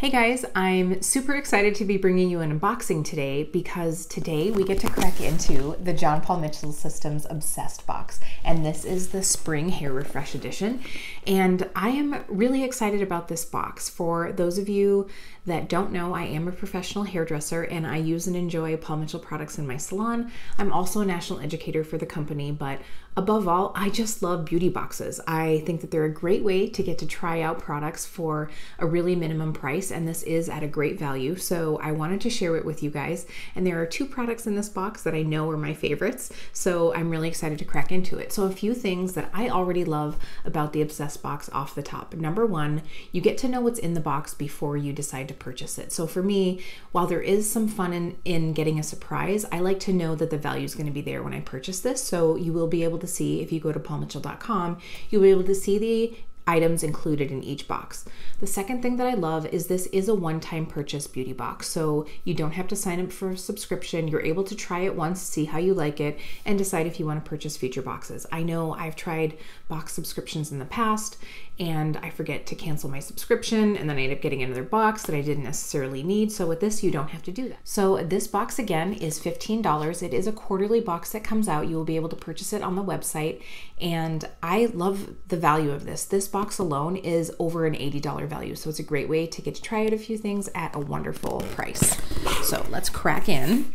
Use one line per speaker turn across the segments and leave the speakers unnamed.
Hey guys, I'm super excited to be bringing you an unboxing today because today we get to crack into the John Paul Mitchell Systems Obsessed box, and this is the Spring Hair Refresh Edition. And I am really excited about this box. For those of you that don't know, I am a professional hairdresser and I use and enjoy Paul Mitchell products in my salon. I'm also a national educator for the company, but above all, I just love beauty boxes. I think that they're a great way to get to try out products for a really minimum price, and this is at a great value. So I wanted to share it with you guys. And there are two products in this box that I know are my favorites, so I'm really excited to crack into it. So a few things that I already love about the Obsessed box off the top. Number one, you get to know what's in the box before you decide to purchase it. So for me, while there is some fun in getting a surprise, I like to know that the value is going to be there when I purchase this. So you will be able to see, if you go to paulmitchell.com, you'll be able to see the items included in each box. The second thing that I love is this is a one-time purchase beauty box, so you don't have to sign up for a subscription. You're able to try it once, see how you like it, and decide if you want to purchase future boxes. I know I've tried box subscriptions in the past and I forget to cancel my subscription and then I end up getting another box that I didn't necessarily need. So with this, you don't have to do that. So this box again is $15. It is a quarterly box that comes out. You will be able to purchase it on the website, and I love the value of this. This box alone is over an $80 value, so it's a great way to get to try out a few things at a wonderful price. So let's crack in.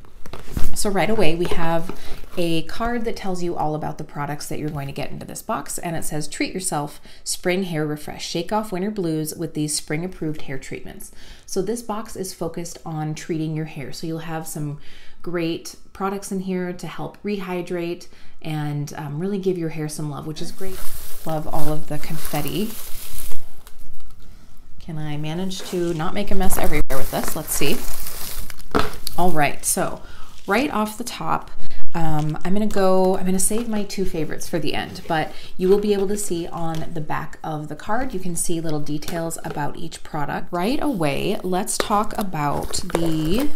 So right away we have a card that tells you all about the products that you're going to get into this box, and it says, treat yourself, spring hair refresh, shake off winter blues with these spring approved hair treatments. So this box is focused on treating your hair. So you'll have some great products in here to help rehydrate and really give your hair some love, which is great. Love all of the confetti. Can I manage to not make a mess everywhere with this? Let's see. All right, so right off the top, I'm gonna save my two favorites for the end, but you will be able to see on the back of the card, you can see little details about each product. Right away, let's talk about the,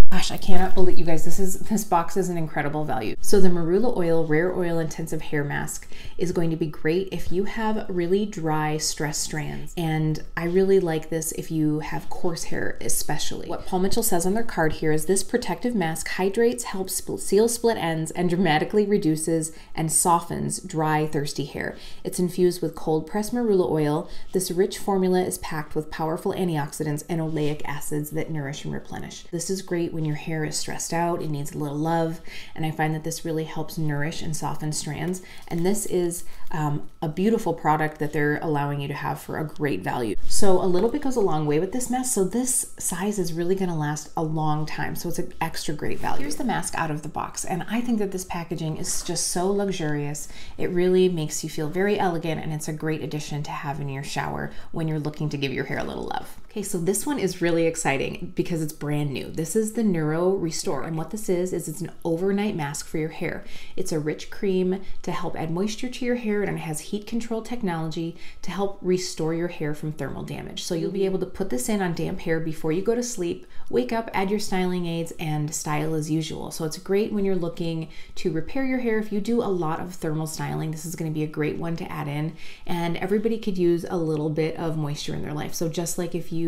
gosh, I cannot believe, you guys, this box is an incredible value. So the Marula Oil Rare Oil Intensive Hair Mask is going to be great if you have really dry, stressed strands. And I really like this if you have coarse hair especially. What Paul Mitchell says on their card here is this protective mask hydrates, helps seal split ends, and dramatically reduces and softens dry, thirsty hair. It's infused with cold pressed marula oil. This rich formula is packed with powerful antioxidants and oleic acids that nourish and replenish. This is great when your hair is stressed out, it needs a little love, and I find that this really helps nourish and soften strands. And this is a beautiful product that they're allowing you to have for a great value. So a little bit goes a long way with this mask. So this size is really gonna last a long time. So it's an extra great value. Here's the mask out of the box. And I think that this packaging is just so luxurious. It really makes you feel very elegant, and it's a great addition to have in your shower when you're looking to give your hair a little love. Okay, so this one is really exciting because it's brand new. This is the Neuro Restore, and what this is it's an overnight mask for your hair. It's a rich cream to help add moisture to your hair, and it has heat control technology to help restore your hair from thermal damage. So you'll be able to put this in on damp hair before you go to sleep, wake up, add your styling aids, and style as usual. So it's great when you're looking to repair your hair. If you do a lot of thermal styling, this is going to be a great one to add in, and everybody could use a little bit of moisture in their life. So just like if you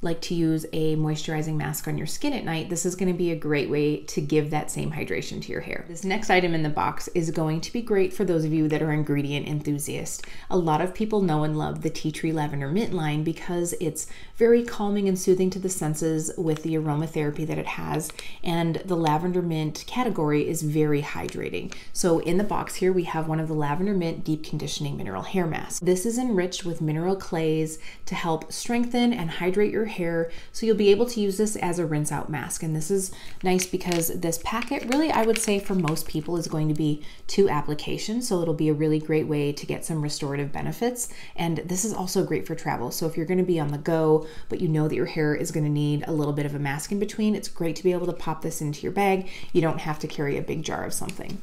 like to use a moisturizing mask on your skin at night, this is going to be a great way to give that same hydration to your hair. This next item in the box is going to be great for those of you that are ingredient enthusiasts. A lot of people know and love the Tea Tree Lavender Mint line because it's very calming and soothing to the senses with the aromatherapy that it has, and the lavender mint category is very hydrating. So in the box here we have one of the lavender mint deep conditioning mineral hair masks. This is enriched with mineral clays to help strengthen and hydrate your hair, so you'll be able to use this as a rinse out mask. And this is nice because this packet really, I would say for most people, is going to be 2 applications, so it'll be a really great way to get some restorative benefits. And this is also great for travel, so if you're going to be on the go but you know that your hair is going to need a little bit of a mask in between, it's great to be able to pop this into your bag. You don't have to carry a big jar of something.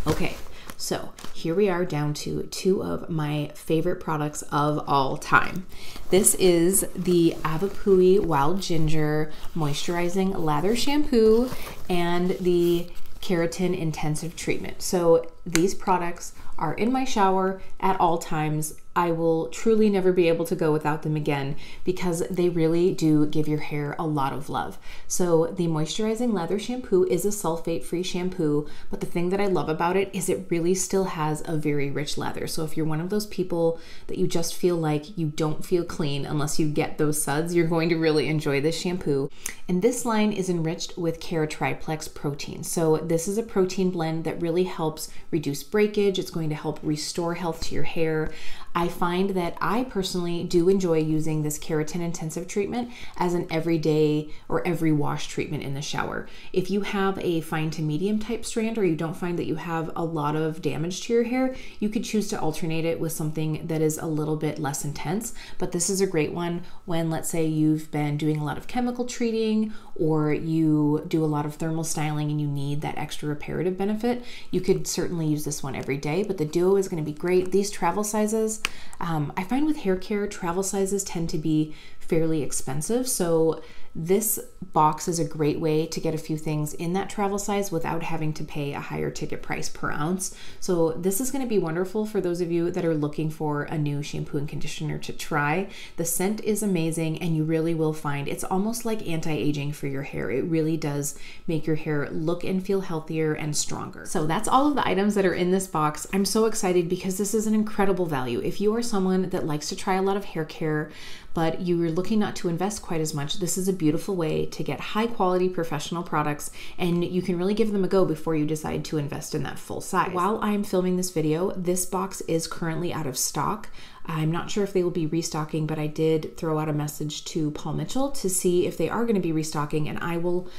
Okay, so here we are down to 2 of my favorite products of all time. This is the Avapui Wild Ginger Moisturizing Lather Shampoo and the Keratin Intensive Treatment. So these products are in my shower at all times. I will truly never be able to go without them again because they really do give your hair a lot of love. So the moisturizing lather shampoo is a sulfate-free shampoo, but the thing that I love about it is it really still has a very rich lather. So if you're one of those people that you just feel like you don't feel clean unless you get those suds, you're going to really enjoy this shampoo. And this line is enriched with Care Triplex protein. So this is a protein blend that really helps reduce breakage. It's going to help restore health to your hair. I find that I personally do enjoy using this keratin intensive treatment as an everyday or every wash treatment in the shower. If you have a fine to medium type strand or you don't find that you have a lot of damage to your hair, you could choose to alternate it with something that is a little bit less intense. But this is a great one when, let's say, you've been doing a lot of chemical treating or you do a lot of thermal styling and you need that extra reparative benefit. You could certainly use this one every day, but the duo is going to be great. These travel sizes, I find with hair care, travel sizes tend to be fairly expensive. So this box is a great way to get a few things in that travel size without having to pay a higher ticket price per ounce. So this is going to be wonderful for those of you that are looking for a new shampoo and conditioner to try. The scent is amazing and you really will find it's almost like anti-aging for your hair. It really does make your hair look and feel healthier and stronger. So that's all of the items that are in this box. I'm so excited because this is an incredible value. If you are someone that likes to try a lot of hair care, but you are looking not to invest quite as much, this is a beautiful way to get high quality professional products, and you can really give them a go before you decide to invest in that full size. While I'm filming this video, this box is currently out of stock. I'm not sure if they will be restocking, but I did throw out a message to Paul Mitchell to see if they are going to be restocking, and I will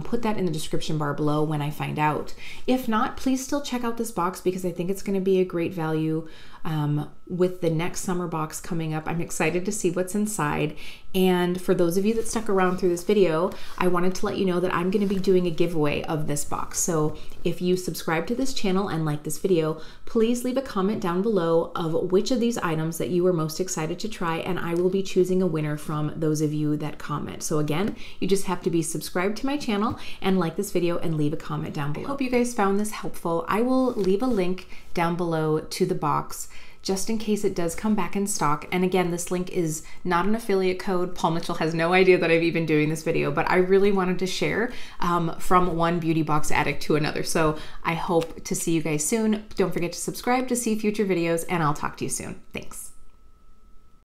put that in the description bar below when I find out. If not, please still check out this box because I think it's going to be a great value. With the next summer box coming up, I'm excited to see what's inside. And for those of you that stuck around through this video, I wanted to let you know that I'm going to be doing a giveaway of this box. So if you subscribe to this channel and like this video, please leave a comment down below of which of these items that you are most excited to try, and I will be choosing a winner from those of you that comment. So again, you just have to be subscribed to my channel and like this video and leave a comment down below. I hope you guys found this helpful. I will leave a link down below to the box just in case it does come back in stock. And again, this link is not an affiliate code. Paul Mitchell has no idea that I've even doing this video, but I really wanted to share from one beauty box addict to another. So I hope to see you guys soon. Don't forget to subscribe to see future videos, and I'll talk to you soon. Thanks.